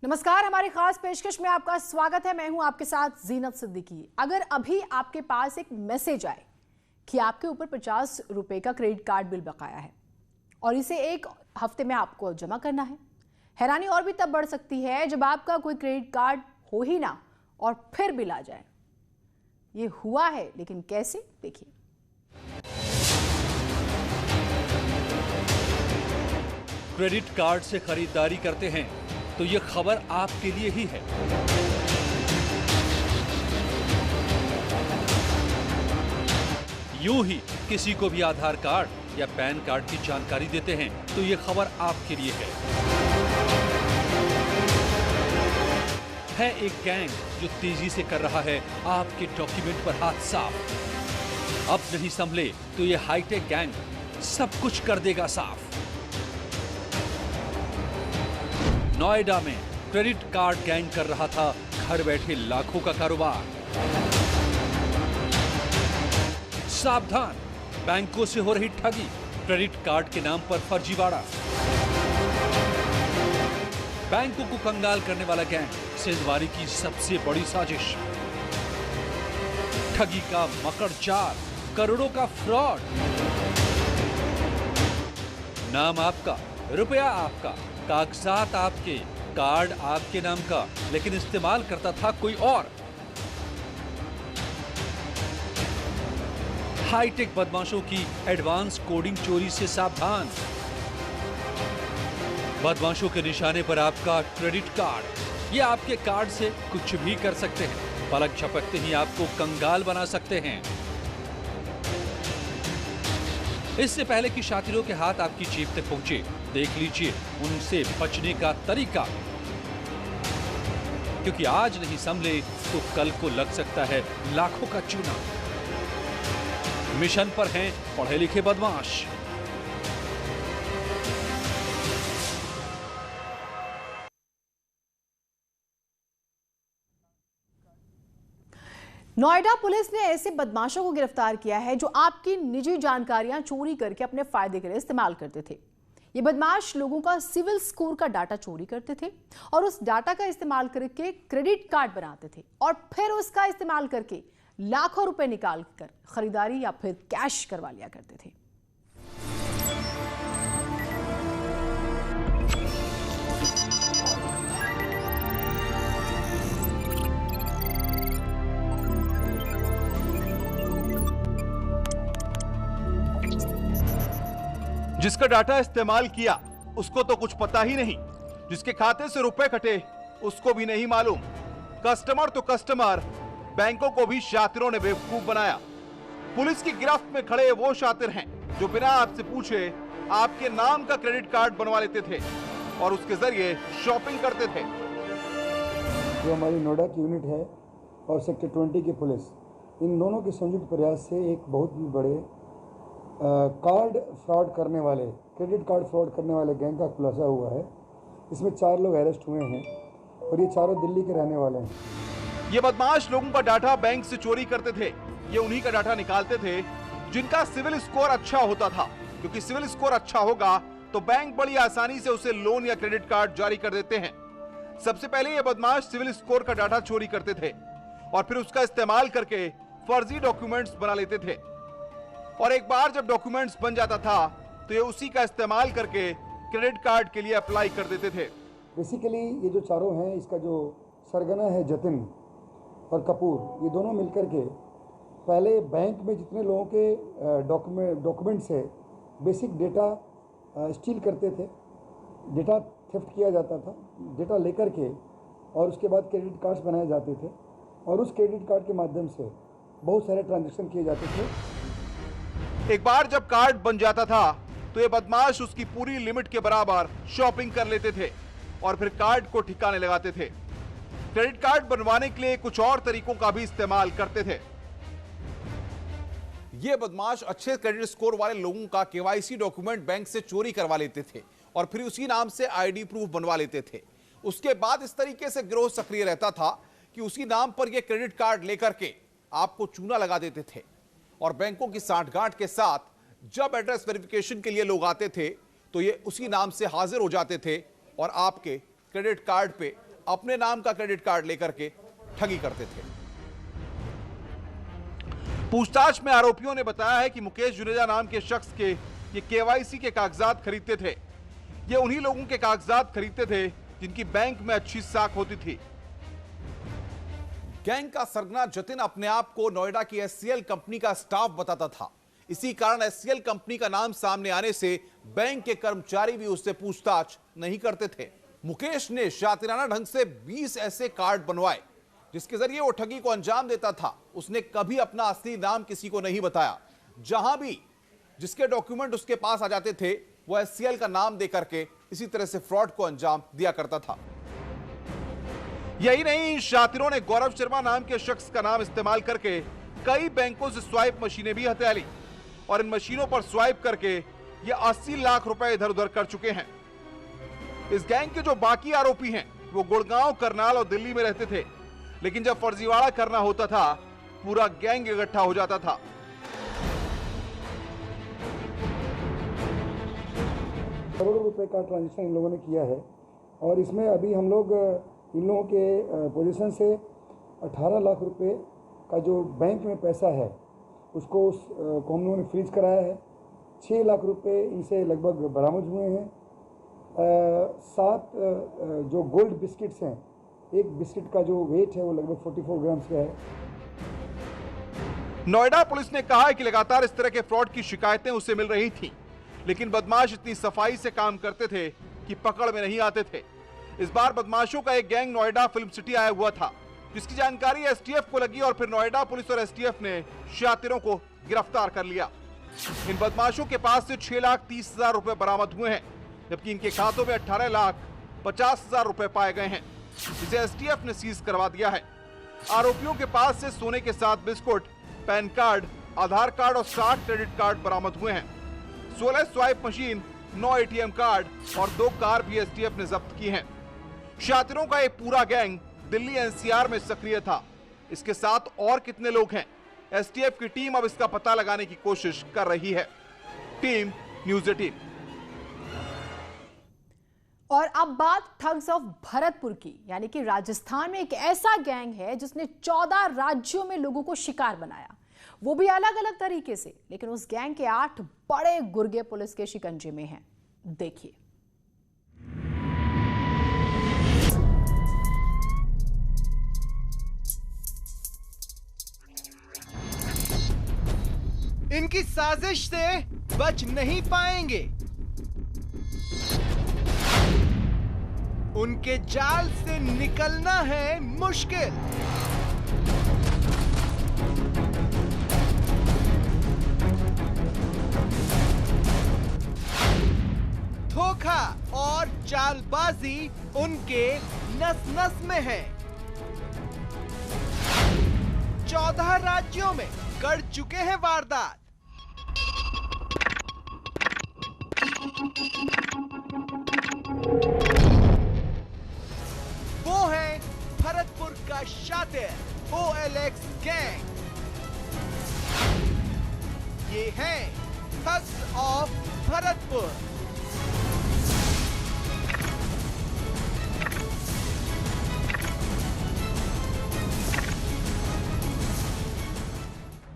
नमस्कार, हमारी खास पेशकश में आपका स्वागत है। मैं हूं आपके साथ जीनत सिद्दीकी। अगर अभी आपके पास एक मैसेज आए कि आपके ऊपर 50 रुपए का क्रेडिट कार्ड बिल बकाया है और इसे एक हफ्ते में आपको जमा करना है, हैरानी और भी तब बढ़ सकती है जब आपका कोई क्रेडिट कार्ड हो ही ना और फिर बिल आ जाए। ये हुआ है, लेकिन कैसे, देखिए। क्रेडिट कार्ड से खरीदारी करते हैं तो ये खबर आपके लिए ही है। यूं ही किसी को भी आधार कार्ड या पैन कार्ड की जानकारी देते हैं तो ये खबर आपके लिए है एक गैंग जो तेजी से कर रहा है आपके डॉक्यूमेंट पर हाथ साफ। अब नहीं संभले तो ये हाईटेक गैंग सब कुछ कर देगा साफ। नोएडा में क्रेडिट कार्ड गैंग कर रहा था घर बैठे लाखों का कारोबार। सावधान, बैंकों से हो रही ठगी, क्रेडिट कार्ड के नाम पर फर्जीवाड़ा। बैंकों को कंगाल करने वाला गैंग सिंधवारी की सबसे बड़ी साजिश। ठगी का मकड़ जाल, करोड़ों का फ्रॉड। नाम आपका, रुपया आपका, कागजात आपके, कार्ड आपके नाम का, लेकिन इस्तेमाल करता था कोई और। हाईटेक बदमाशों की एडवांस कोडिंग चोरी से सावधान। बदमाशों के निशाने पर आपका क्रेडिट कार्ड। ये आपके कार्ड से कुछ भी कर सकते हैं, पलक झपकते ही आपको कंगाल बना सकते हैं। इससे पहले कि शातिरों के हाथ आपकी जेब तक पहुंचे, देख लीजिए उनसे बचने का तरीका, क्योंकि आज नहीं संभले तो कल को लग सकता है लाखों का चूना। मिशन पर हैं पढ़े लिखे बदमाश। नोएडा पुलिस ने ऐसे बदमाशों को गिरफ्तार किया है जो आपकी निजी जानकारियां चोरी करके अपने फायदे के लिए इस्तेमाल करते थे। ये बदमाश लोगों का सिविल स्कोर का डाटा चोरी करते थे और उस डाटा का इस्तेमाल करके क्रेडिट कार्ड बनाते थे और फिर उसका इस्तेमाल करके लाखों रुपए निकाल कर खरीदारी या फिर कैश करवा लिया करते थे। जिसका डाटा इस्तेमाल किया उसको तो कुछ पता ही नहीं, जिसके खाते से रुपए कटे उसको भी नहीं मालूम। कस्टमर तो कस्टमर, बैंकों को भी शातिरों ने बेवकूफ बनाया। पुलिस की गिरफ्त में खड़े वो शातिर हैं जो बिना आपसे पूछे आपके नाम का क्रेडिट कार्ड बनवा लेते थे और उसके जरिए शॉपिंग करते थे। जो हमारी नोएडा की यूनिट है और सेक्टर 20 की पुलिस, इन दोनों के संयुक्त प्रयास से एक बहुत ही बड़े कार्ड फ्रॉड करने वाले, क्रेडिट कार्ड फ्रॉड करने वाले गैंग का खुलासा हुआ है। इसमें 4 लोग अरेस्ट हुए हैं और ये चारों दिल्ली के रहने वाले हैं। ये बदमाश लोगों का डाटा बैंक से चोरी करते थे। ये उन्हीं का डाटा निकालते थे जिनका सिविल स्कोर अच्छा होता था, क्योंकि सिविल स्कोर अच्छा होगा तो बैंक बड़ी आसानी से उसे लोन या क्रेडिट कार्ड जारी कर देते हैं। सबसे पहले ये बदमाश सिविल स्कोर का डाटा चोरी करते थे और फिर उसका इस्तेमाल करके फर्जी डॉक्यूमेंट्स बना लेते थे और एक बार जब डॉक्यूमेंट्स बन जाता था तो ये उसी का इस्तेमाल करके क्रेडिट कार्ड के लिए अप्लाई कर देते थे। बेसिकली ये जो चारों हैं, इसका जो सरगना है जतिन और कपूर, ये दोनों मिलकर के पहले बैंक में जितने लोगों के डॉक्यूमेंट्स है, बेसिक डेटा स्टील करते थे, डेटा थेफ्ट किया जाता था, डेटा लेकर के और उसके बाद क्रेडिट कार्ड्स बनाए जाते थे और उस क्रेडिट कार्ड के माध्यम से बहुत सारे ट्रांजैक्शन किए जाते थे। एक बार जब कार्ड बन जाता था तो ये बदमाश उसकी पूरी लिमिट के बराबर शॉपिंग कर लेते थे और फिर कार्ड को ठिकाने लगाते थे। क्रेडिट कार्ड बनवाने के लिए कुछ और तरीकों का भी इस्तेमाल करते थे। ये बदमाश अच्छे क्रेडिट स्कोर वाले लोगों का केवाईसी डॉक्यूमेंट बैंक से चोरी करवा लेते थे और फिर उसी नाम से आईडी प्रूफ बनवा लेते थे। उसके बाद इस तरीके से गिरोह सक्रिय रहता था कि उसी नाम पर ये क्रेडिट कार्ड लेकर के आपको चूना लगा देते थे और बैंकों की सांठगांठ के साथ जब एड्रेस वेरिफिकेशन के लिए लोग आते थे तो ये उसी नाम से हाजिर हो जाते थे और आपके क्रेडिट कार्ड पे अपने नाम का क्रेडिट कार्ड लेकर के ठगी करते थे। पूछताछ में आरोपियों ने बताया है कि मुकेश जुनेजा नाम के शख्स के ये केवाईसी के कागजात खरीदते थे। ये उन्हीं लोगों के कागजात खरीदते थे जिनकी बैंक में अच्छी साख होती थी। गैंग का सरगना जतिन अपने आप को नोएडा की एचसीएल कंपनी का स्टाफ बताता था। इसी कारण एचसीएल कंपनी का नाम सामने आने से बैंक के कर्मचारी भी उससे पूछताछ नहीं करते थे। मुकेश ने शातिराना ढंग से 20 ऐसे कार्ड बनवाए जिसके जरिए वो ठगी को अंजाम देता था। उसने कभी अपना असली नाम किसी को नहीं बताया। जहां भी जिसके डॉक्यूमेंट उसके पास आ जाते थे वो एचसीएल का नाम देकर के इसी तरह से फ्रॉड को अंजाम दिया करता था। यही नहीं, शातिरों ने गौरव शर्मा नाम के शख्स का नाम इस्तेमाल करके कई बैंकों से स्वाइप मशीनें भी हथिया ली और इन मशीनों पर स्वाइप करके ये 80 लाख रुपए इधर उधर कर चुके हैं। इस गैंग के जो बाकी आरोपी हैं वो गुड़गांव, करनाल और दिल्ली में रहते थे, लेकिन जब फर्जीवाड़ा करना होता था पूरा गैंग इकट्ठा हो जाता था। करोड़ों रुपए का ट्रांजेक्शन इन लोगों ने किया है और इसमें अभी हम लोग इन लोगों के पोजीशन से 18 लाख रुपए का जो बैंक में पैसा है उसको हम लोगों ने फ्रीज कराया है। 6 लाख रुपए इनसे लगभग बरामद हुए हैं। 7 जो गोल्ड बिस्किट्स हैं, एक बिस्किट का जो वेट है वो लगभग 44 ग्राम का है। नोएडा पुलिस ने कहा है कि लगातार इस तरह के फ्रॉड की शिकायतें उसे मिल रही थीं, लेकिन बदमाश इतनी सफाई से काम करते थे कि पकड़ में नहीं आते थे। इस बार बदमाशों का एक गैंग नोएडा फिल्म सिटी आया हुआ था, जिसकी जानकारी एसटीएफ को लगी और फिर नोएडा पुलिस और एसटीएफ ने शातिरों को गिरफ्तार कर लिया। इन बदमाशों के पास से 6,30,000 रुपए बरामद हुए हैं, जबकि इनके खातों में 18,50,000 रुपए पाए गए हैं, जिसे एसटीएफ ने सीज करवा दिया है। आरोपियों के पास से सोने के साथ बिस्कुट, पैन कार्ड, आधार कार्ड और 60 क्रेडिट कार्ड बरामद हुए हैं। 16 स्वाइप मशीन, 9 एटीएम कार्ड और 2 कार भी एसटीएफ ने जब्त की हैं। शातिरों का एक पूरा गैंग दिल्ली एनसीआर में सक्रिय था। इसके साथ और कितने लोग हैं? एसटीएफ की टीम अब इसका पता लगाने की कोशिश कर रही है। Team news 18। और अब बात ठग्स ऑफ भरतपुर की, यानी कि राजस्थान में एक ऐसा गैंग है जिसने 14 राज्यों में लोगों को शिकार बनाया, वो भी अलग अलग तरीके से। लेकिन उस गैंग के 8 बड़े गुर्गे पुलिस के शिकंजे में हैं। देखिए। इनकी साजिश से बच नहीं पाएंगे। उनके जाल से निकलना है मुश्किल। धोखा और चालबाजी उनके नस नस में है। 14 राज्यों में कर चुके हैं वारदात। वो है भरतपुर का शातिर OLX गैंग। ये है ठग्स ऑफ भरतपुर।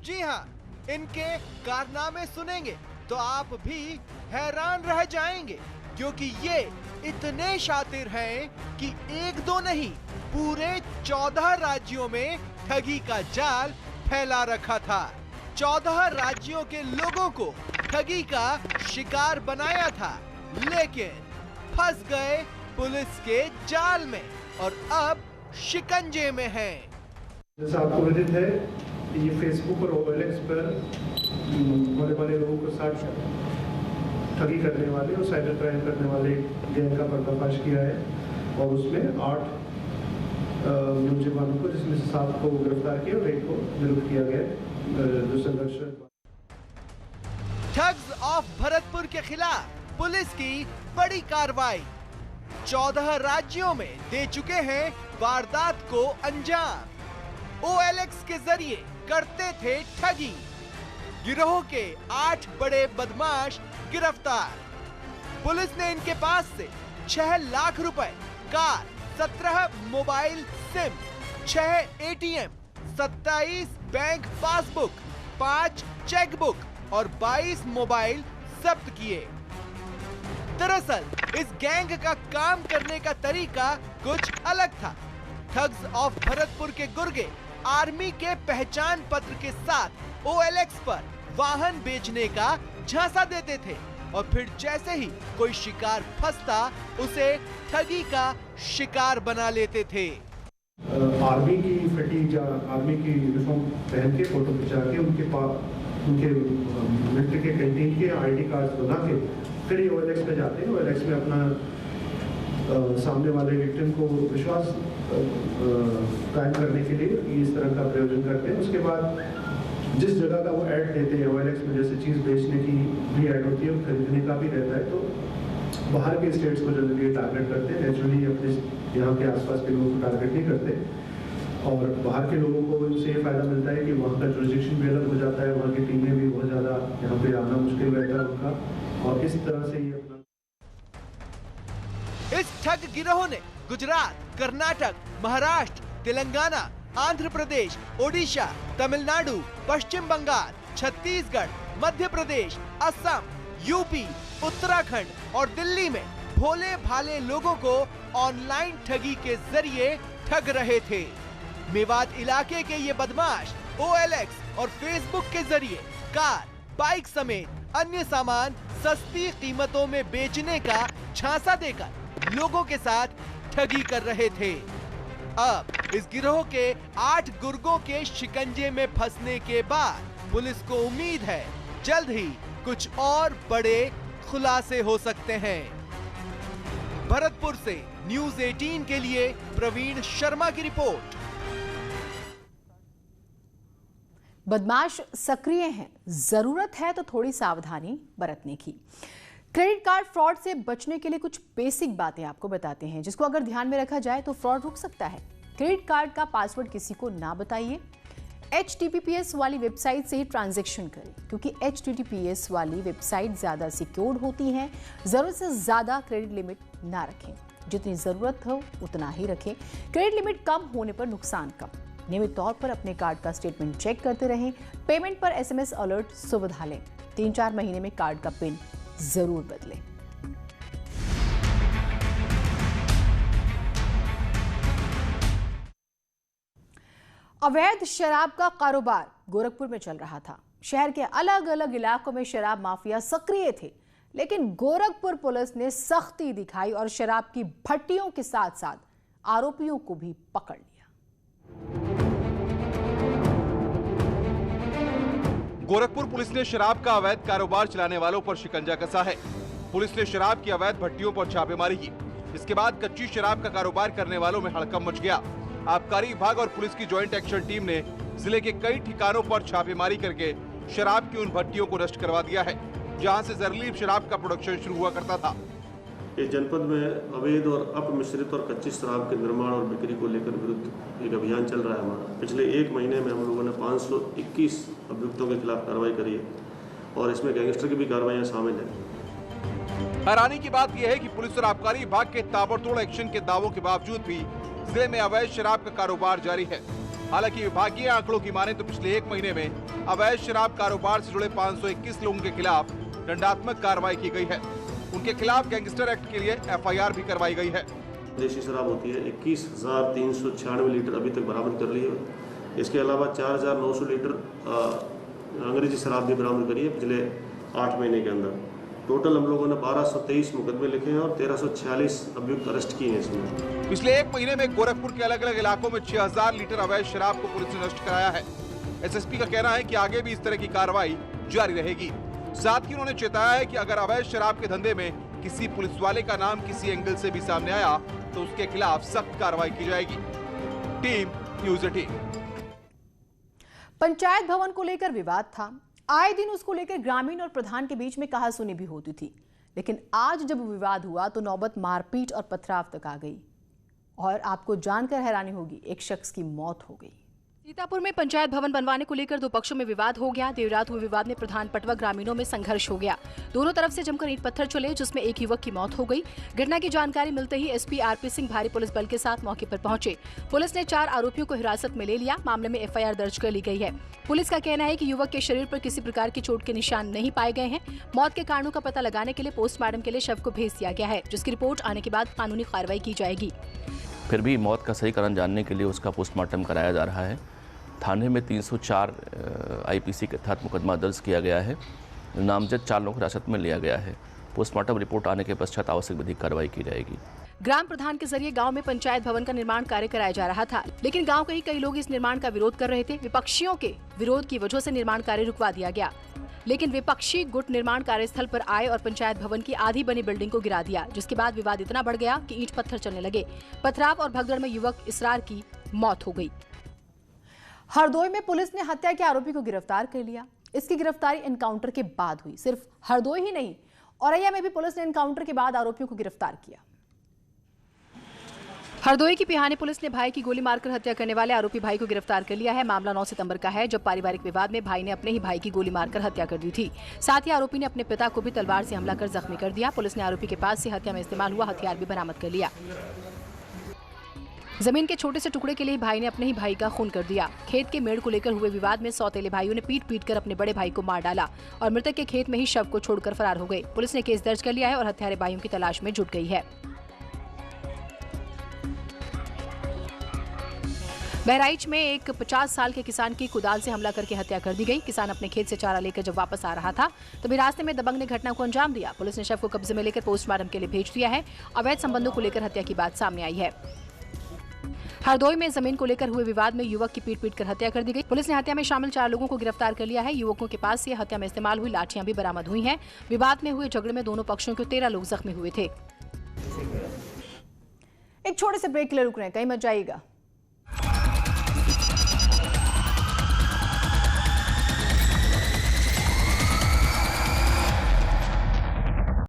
जी हाँ, इनके कारनामे सुनेंगे तो आप भी हैरान रह जाएंगे, क्योंकि ये इतने शातिर हैं कि एक दो नहीं, पूरे 14 राज्यों में ठगी का जाल फैला रखा था। 14 राज्यों के लोगों को ठगी का शिकार बनाया था, लेकिन फंस गए पुलिस के जाल में और अब शिकंजे में हैं। जैसा आपको विदित है, ये फेसबुक और OLX पर बड़े बड़े लोगों के साथ ठगी करने वाले और साइबर क्राइम करने वाले गैंग का पर्दाफाश किया है और उसमें 8 नौजवानों को, जिसमें से 7 को गिरफ्तार किया और 1 को निरुद्ध किया गया जो संघर्ष। ठग्स ऑफ भरतपुर के खिलाफ पुलिस की बड़ी कार्रवाई। 14 राज्यों में दे चुके हैं वारदात को अंजाम। OLX के जरिए करते थे ठगी। गिरोह के 8 बड़े बदमाश गिरफ्तार। पुलिस ने इनके पास से 6 लाख रुपए, car, 17 mobile SIM, 6 ATM, 27 bank passbook, 5 chequebook और 22 मोबाइल जब्त किए। दरअसल इस गैंग का काम करने का तरीका कुछ अलग था। ठग्स ऑफ भरतपुर के गुर्गे आर्मी के पहचान पत्र के साथ OLX पर वाहन बेचने का झांसा देते थे और फिर जैसे ही कोई शिकार फंसता उसे ठगी का शिकार बना लेते थे। आर्मी की फटीग या आर्मी की यूनिफॉर्म पहन के फोटो खिंचा के उनके मिलिट्री के कैंटीन के ID कार्ड बना के फिर ये OLX पे जाते हैं। OLX में अपना सामने वाले विक्टिम को विश्वास कायम करने के लिए इस तरह का प्रयोजन करते हैं। उसके बाद जिस जगह का वो ऐड देते हैं OLX में, जैसे चीज़ बेचने की भी ऐड होती है, खरीदने का भी रहता है, तो बाहर के स्टेट्स को जनरली टारगेट करते हैं। नेचुरली अपने यहाँ के आसपास के लोगों को टारगेट नहीं करते और बाहर के लोगों को इससे ये फायदा मिलता है कि वहाँ का जुरिस्डिक्शन भी अलग हो जाता है, वहाँ की टीमें भी बहुत ज़्यादा यहाँ पे आना मुश्किल रहता है उनका, और इस तरह से ये अपना। इस ठग गिरोह ने गुजरात, कर्नाटक, महाराष्ट्र, तेलंगाना, आंध्र प्रदेश, ओडिशा, तमिलनाडु, पश्चिम बंगाल, छत्तीसगढ़, मध्य प्रदेश, असम, यूपी, उत्तराखंड और दिल्ली में भोले भाले लोगों को ऑनलाइन ठगी के जरिए ठग रहे थे। मेवात इलाके के ये बदमाश OLX और फेसबुक के जरिए कार, बाइक समेत अन्य सामान सस्ती कीमतों में बेचने का झांसा देकर लोगों के साथ ठगी कर रहे थे। अब इस गिरोह के 8 गुर्गों के शिकंजे में फंसने के बाद पुलिस को उम्मीद है जल्द ही कुछ और बड़े खुलासे हो सकते हैं। भरतपुर से न्यूज़ 18 के लिए प्रवीण शर्मा की रिपोर्ट। बदमाश सक्रिय हैं, जरूरत है तो थोड़ी सावधानी बरतने की। क्रेडिट कार्ड फ्रॉड से बचने के लिए कुछ बेसिक बातें आपको बताते हैं जिसको अगर ध्यान में रखा जाए तो फ्रॉड रुक सकता है। क्रेडिट कार्ड का पासवर्ड किसी को ना बताइए। HTTPS वाली वेबसाइट से ही ट्रांजैक्शन करें क्योंकि HTTPS वाली वेबसाइट ज्यादा सिक्योर्ड होती हैं। जरूरत से ज्यादा क्रेडिट लिमिट ना रखें, जितनी जरूरत हो उतना ही रखें। क्रेडिट लिमिट कम होने पर नुकसान कम। नियमित तौर पर अपने कार्ड का स्टेटमेंट चेक करते रहें। पेमेंट पर SMS अलर्ट सुविधा लें। 3-4 महीने में कार्ड का पिन जरूर बदलें। अवैध शराब का कारोबार गोरखपुर में चल रहा था। शहर के अलग अलग इलाकों में शराब माफिया सक्रिय थे, लेकिन गोरखपुर पुलिस ने सख्ती दिखाई और शराब की भट्टियों के साथ साथ आरोपियों को भी पकड़ लिया। गोरखपुर पुलिस ने शराब का अवैध कारोबार चलाने वालों पर शिकंजा कसा है। पुलिस ने शराब की अवैध भट्टियों पर छापेमारी की। इसके बाद कच्ची शराब का कारोबार करने वालों में हड़कंप मच गया। आबकारी विभाग और पुलिस की ज्वाइंट एक्शन टीम ने जिले के कई ठिकानों पर छापेमारी करके शराब की उन भट्टियों को नष्ट करवा दिया है जहां से जहरीली शराब का प्रोडक्शन शुरू हुआ करता था। इस जनपद में अवैध और अपमिश्रित और कच्ची शराब के निर्माण और बिक्री को लेकर विरुद्ध एक अभियान चल रहा है हमारा। पिछले 1 महीने में हम लोगों ने 521 अभियुक्तों के खिलाफ कार्रवाई करी है और इसमें गैंगस्टर की भी कार्रवाइयां शामिल हैं। हैरानी की बात यह है कि पुलिस और आबकारी विभाग के ताबड़तोड़ एक्शन के दावों के बावजूद भी जिले में अवैध शराब का कारोबार जारी है। हालांकि विभागीय आंकड़ों की माने तो पिछले 1 महीने में अवैध शराब कारोबार से जुड़े 521 लोगों के खिलाफ दंडात्मक कार्रवाई की गई है। उनके खिलाफ गैंगस्टर एक्ट के लिए FIR भी करवाई गई है। देशी शराब होती है 21,396 लीटर अभी तक बरामद कर ली है। इसके अलावा 4,900 लीटर अंग्रेजी शराब भी बरामद करी है पिछले 8 महीने के अंदर। टोटल हम लोगों ने 1223 मुकदमे लिखे हैं और 1346 अभियुक्त अरेस्ट किए हैं इसमें। पिछले 1 महीने में गोरखपुर के अलग अलग इलाकों में 6000 लीटर अवैध शराब को पुलिस ने नष्ट कराया है। SSP का कहना है कि आगे भी इस तरह की कार्रवाई जारी रहेगी। साथ ही उन्होंने चेताया है कि अगर अवैध शराब के धंधे में किसी पुलिस वाले का नाम किसी एंगल से भी सामने आया तो उसके खिलाफ सख्त कार्रवाई की जाएगी। Team news 18। पंचायत भवन को लेकर विवाद था। आए दिन उसको लेकर ग्रामीण और प्रधान के बीच में कहासुनी भी होती थी, लेकिन आज जब विवाद हुआ तो नौबत मारपीट और पथराव तक आ गई और आपको जानकर हैरानी होगी, एक शख्स की मौत हो गई। सीतापुर में पंचायत भवन बनवाने को लेकर दो पक्षों में विवाद हो गया। देर रात हुए विवाद में प्रधान पटवा ग्रामीणों में संघर्ष हो गया। दोनों तरफ से जमकर ईंट पत्थर चले, जिसमें एक युवक की मौत हो गई। घटना की जानकारी मिलते ही एसपी आरपी सिंह भारी पुलिस बल के साथ मौके पर पहुंचे। पुलिस ने 4 आरोपियों को हिरासत में ले लिया। मामले में एफआईआर दर्ज कर ली गई है। पुलिस का कहना है कि युवक के शरीर पर किसी प्रकार की चोट के निशान नहीं पाए गए हैं। मौत के कारणों का पता लगाने के लिए पोस्टमार्टम के लिए शव को भेज दिया गया है, जिसकी रिपोर्ट आने के बाद कानूनी कार्रवाई की जाएगी। फिर भी मौत का सही कारण जानने के लिए उसका पोस्टमार्टम कराया जा रहा है। थाने में 304 आईपीसी के तहत मुकदमा दर्ज किया गया है। नामजद 4 लोगों को हिरासत में लिया गया है। पोस्टमार्टम रिपोर्ट आने के पश्चात आवश्यक विधिक कार्रवाई की जाएगी। ग्राम प्रधान के जरिए गांव में पंचायत भवन का निर्माण कार्य कराया जा रहा था, लेकिन गांव के ही कई लोग इस निर्माण का विरोध कर रहे थे। विपक्षियों के विरोध की वजह से निर्माण कार्य रुकवा दिया गया, लेकिन विपक्षी गुट निर्माण कार्यस्थल पर आए और पंचायत भवन की आधी बनी बिल्डिंग को गिरा दिया, जिसके बाद विवाद इतना बढ़ गया कि ईंट पत्थर चलने लगे। पथराव और भगदड़ में युवक इसरार की मौत हो गई। हरदोई में पुलिस ने हत्या के आरोपी को गिरफ्तार कर लिया। इसकी गिरफ्तारी एनकाउंटर के बाद हुई। सिर्फ हरदोई ही नहीं, औरैया में भी पुलिस ने एनकाउंटर के बाद आरोपियों को गिरफ्तार किया। हरदोई की पिहानी पुलिस ने भाई की गोली मारकर हत्या करने वाले आरोपी भाई को गिरफ्तार कर लिया है। मामला 9 सितंबर का है, जब पारिवारिक विवाद में भाई ने अपने ही भाई की गोली मारकर हत्या कर दी थी। साथ ही आरोपी ने अपने पिता को भी तलवार से हमला कर जख्मी कर दिया। पुलिस ने आरोपी के पास से हत्या में इस्तेमाल हुआ हथियार भी बरामद कर लिया। जमीन के छोटे से टुकड़े के लिए भाई ने अपने ही भाई का खून कर दिया। खेत के मेड़ को लेकर हुए विवाद में सौतेले भाइयों ने पीट कर अपने बड़े भाई को मार डाला और मृतक के खेत में ही शव को छोड़कर फरार हो गए। पुलिस ने केस दर्ज कर लिया है और हत्यारे भाइयों की तलाश में जुट गई है। बहराइच में एक 50 साल के किसान की कुदाल से हमला करके हत्या कर दी गई। किसान अपने खेत से चारा लेकर जब वापस आ रहा था, तभी रास्ते में दबंग ने घटना को अंजाम दिया। पुलिस ने शव को कब्जे में लेकर पोस्टमार्टम के लिए भेज दिया है। अवैध संबंधों को लेकर हत्या की बात सामने आई है। हरदोई में जमीन को लेकर हुए विवाद में युवक की पीट कर हत्या कर दी गई। पुलिस ने हत्या में शामिल 4 लोगों को गिरफ्तार कर लिया है। युवकों के पास से हत्या में इस्तेमाल हुई लाठियां भी बरामद हुई हैं। विवाद में हुए झगड़े में दोनों पक्षों के 13 लोग जख्मी हुए थे। एक छोटे से ब्रेक के लिए रुक रहे हैं, कहीं मत जाइएगा।